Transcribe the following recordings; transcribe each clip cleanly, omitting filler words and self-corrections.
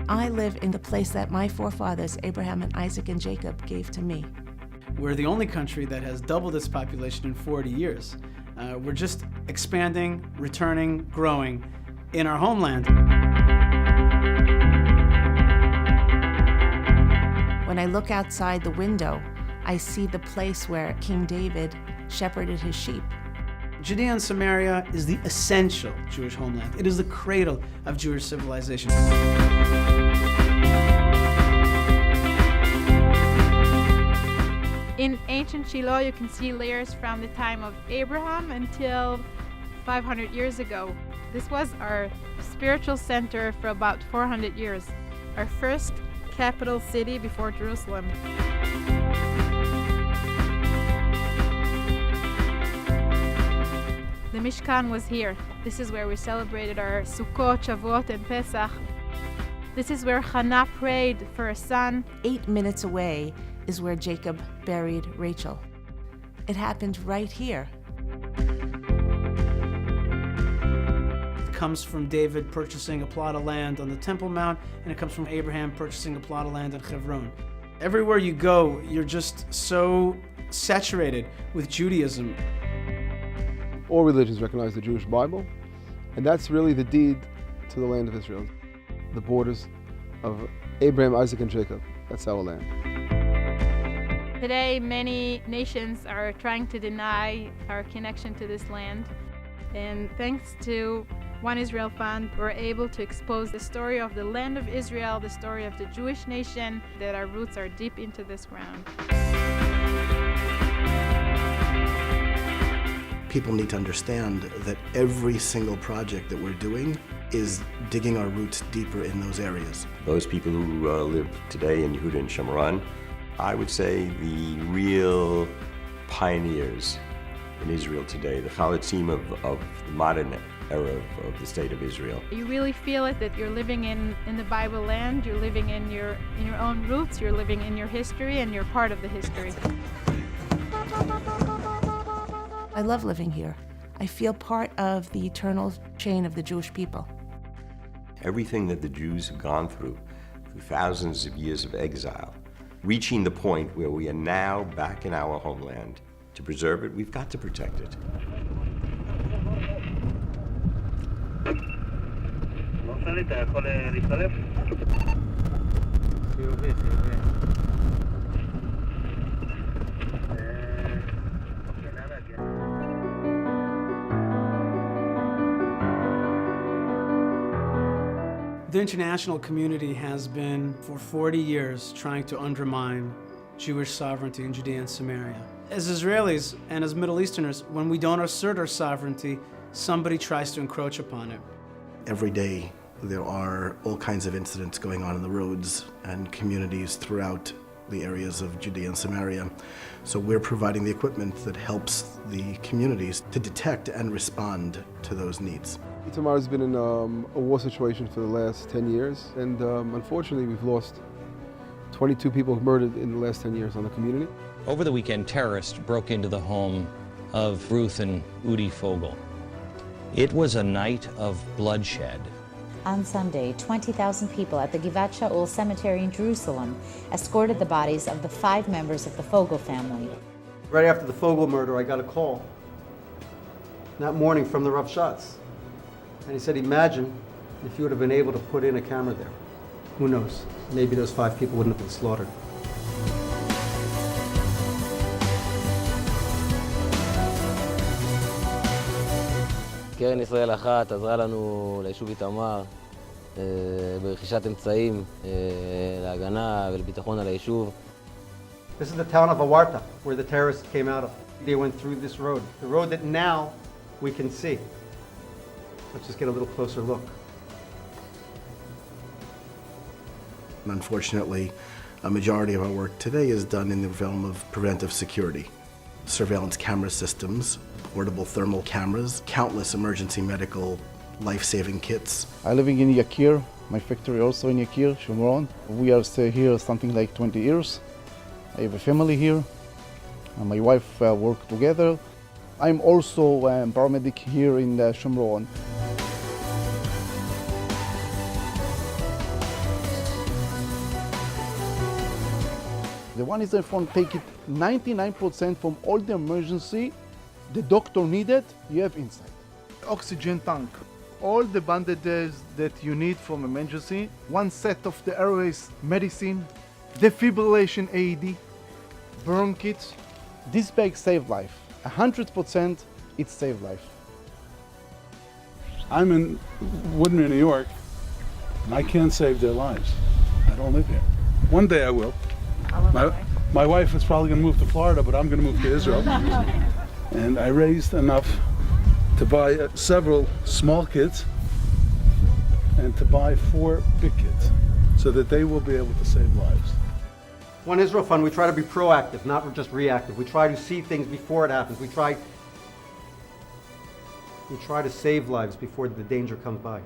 I live in the place that my forefathers, Abraham and Isaac and Jacob, gave to me. We're the only country that has doubled its population in 40 years. We're just expanding, returning, growing in our homeland. When I look outside the window, I see the place where King David shepherded his sheep. Judea and Samaria is the essential Jewish homeland. It is the cradle of Jewish civilization. In ancient Shiloh, you can see layers from the time of Abraham until 500 years ago. This was our spiritual center for about 400 years, our first capital city before Jerusalem. The Mishkan was here. This is where we celebrated our Sukkot, Shavuot, and Pesach. This is where Hannah prayed for a son. 8 minutes away is where Jacob buried Rachel. It happened right here. It comes from David purchasing a plot of land on the Temple Mount, and it comes from Abraham purchasing a plot of land in Hebron. Everywhere you go, you're just so saturated with Judaism. All religions recognize the Jewish Bible, and that's really the deed to the land of Israel. The borders of Abraham, Isaac, and Jacob. That's our land. Today, many nations are trying to deny our connection to this land. And thanks to One Israel Fund, we're able to expose the story of the land of Israel, the story of the Jewish nation, that our roots are deep into this ground. People need to understand that every single project that we're doing is digging our roots deeper in those areas. Those people who live today in Yehuda and Shomron, I would say the real pioneers in Israel today, the Chalatzim of the modern era of the state of Israel. You really feel it, that you're living in the Bible land, you're living in your own roots, you're living in your history, and you're part of the history. I love living here. I feel part of the eternal chain of the Jewish people. Everything that the Jews have gone through thousands of years of exile, reaching the point where we are now back in our homeland. To preserve it, we've got to protect it. The international community has been, for 40 years, trying to undermine Jewish sovereignty in Judea and Samaria. As Israelis and as Middle Easterners, when we don't assert our sovereignty, somebody tries to encroach upon it. Every day there are all kinds of incidents going on in the roads and communities throughout the areas of Judea and Samaria. So we're providing the equipment that helps the communities to detect and respond to those needs. Itamar has been in a war situation for the last 10 years, and unfortunately we've lost 22 people murdered in the last 10 years on the community. Over the weekend, terrorists broke into the home of Ruth and Udi Fogel. It was a night of bloodshed. On Sunday, 20,000 people at the Givat Shaul Cemetery in Jerusalem escorted the bodies of the 5 members of the Fogel family. Right after the Fogel murder, I got a call that morning from the Rav Shatz. And he said, imagine if you would have been able to put in a camera there. Who knows? Maybe those 5 people wouldn't have been slaughtered. קרן ישראל אחת עזרה לנו ליישוב איתמר ברכישת אמצעים להגנה ולביטחון על היישוב. This is the town of Awarta, where the terrorists came out of. They went through this road, the road that now we can see. Let's just get a little closer look. Unfortunately, a majority of our work today is done in the realm of preventive security. Surveillance camera systems, portable thermal cameras, countless emergency medical life-saving kits. I'm living in Yakir, my factory also in Yakir, Shomron. We are stay here something like 20 years. I have a family here, and my wife work together. I'm also a paramedic here in Shomron. The One Israel Fund take it 99% from all the emergency the doctor needed, you have inside. Oxygen tank, all the bandages that you need from emergency, one set of the airways medicine, defibrillation AED, burn kits. This bag save life. 100% it save life. I'm in Woodmere, New York, and I can't save their lives. I don't live here. One day I will. My wife is probably going to move to Florida, but I'm going to move to Israel. And I raised enough to buy several small kids and to buy 4 big kids so that they will be able to save lives. One Israel Fund, we try to be proactive, not just reactive. We try to see things before it happens. We try to save lives before the danger comes by.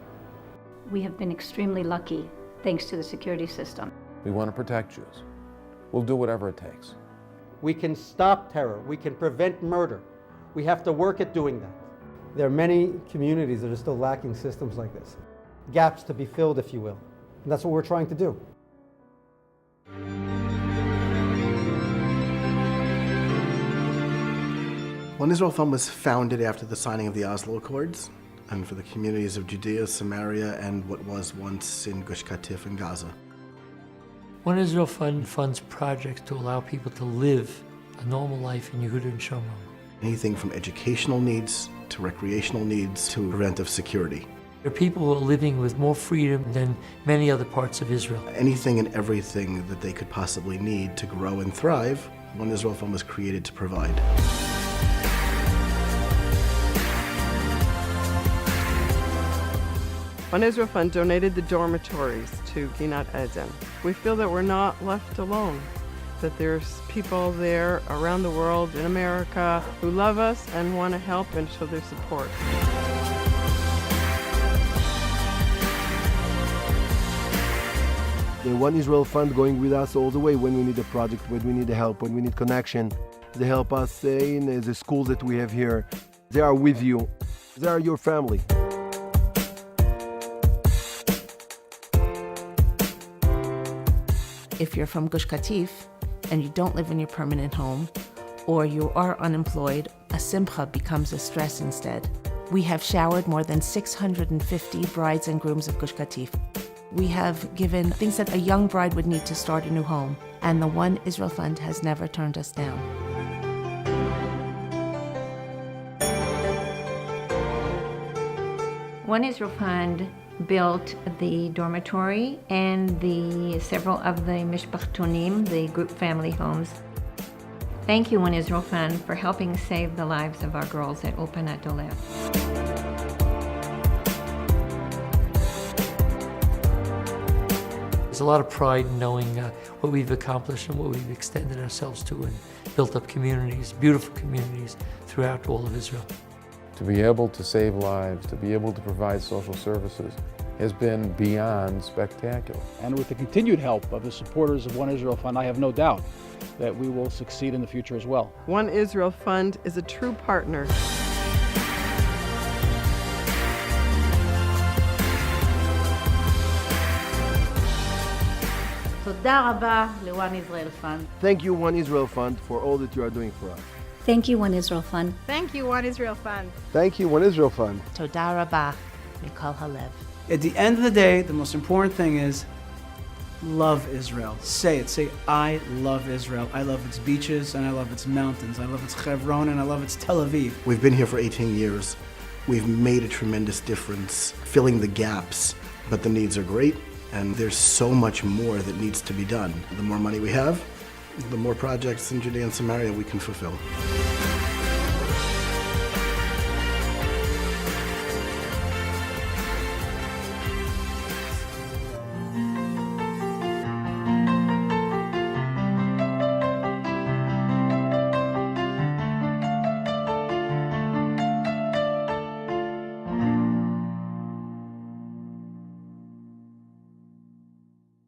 We have been extremely lucky thanks to the security system. We want to protect Jews. We'll do whatever it takes. We can stop terror. We can prevent murder. We have to work at doing that. There are many communities that are still lacking systems like this. Gaps to be filled, if you will. And that's what we're trying to do. One Israel Fund was founded after the signing of the Oslo Accords and for the communities of Judea, Samaria, and what was once in Gush Katif and Gaza. One Israel Fund funds projects to allow people to live a normal life in Yehuda and Shomron. Anything from educational needs to recreational needs to preventive security. There are people who are living with more freedom than many other parts of Israel. Anything and everything that they could possibly need to grow and thrive, One Israel Fund was created to provide. One Israel Fund donated the dormitories to Ginat Eden. We feel that we're not left alone, that there's people there around the world, in America, who love us and want to help and show their support. The One Israel Fund going with us all the way when we need a project, when we need help, when we need connection. They help us in the schools that we have here. They are with you. They are your family. If you're from Gush Katif and you don't live in your permanent home, or you are unemployed, a simcha becomes a stress instead. We have showered more than 650 brides and grooms of Gush Katif. We have given things that a young bride would need to start a new home, and the One Israel Fund has never turned us down. One Israel Fund built the dormitory and several of the mishpachtonim, the group family homes. Thank you, One Israel Fund, for helping save the lives of our girls at Ulpanat Dolev. There's a lot of pride in knowing what we've accomplished and what we've extended ourselves to and built up communities, beautiful communities throughout all of Israel. To be able to save lives, to be able to provide social services has been beyond spectacular. And with the continued help of the supporters of One Israel Fund, I have no doubt that we will succeed in the future as well. One Israel Fund is a true partner. Thank you, One Israel Fund, for all that you are doing for us. Thank you, One Israel Fund. Thank you, One Israel Fund. Thank you, One Israel Fund. Toda rabah, mikol halev. At the end of the day, the most important thing is love Israel. Say it. Say, I love Israel. I love its beaches and I love its mountains. I love its Hebron and I love its Tel Aviv. We've been here for 18 years. We've made a tremendous difference filling the gaps, but the needs are great and there's so much more that needs to be done. The more money we have, the more projects in Judea and Samaria we can fulfill.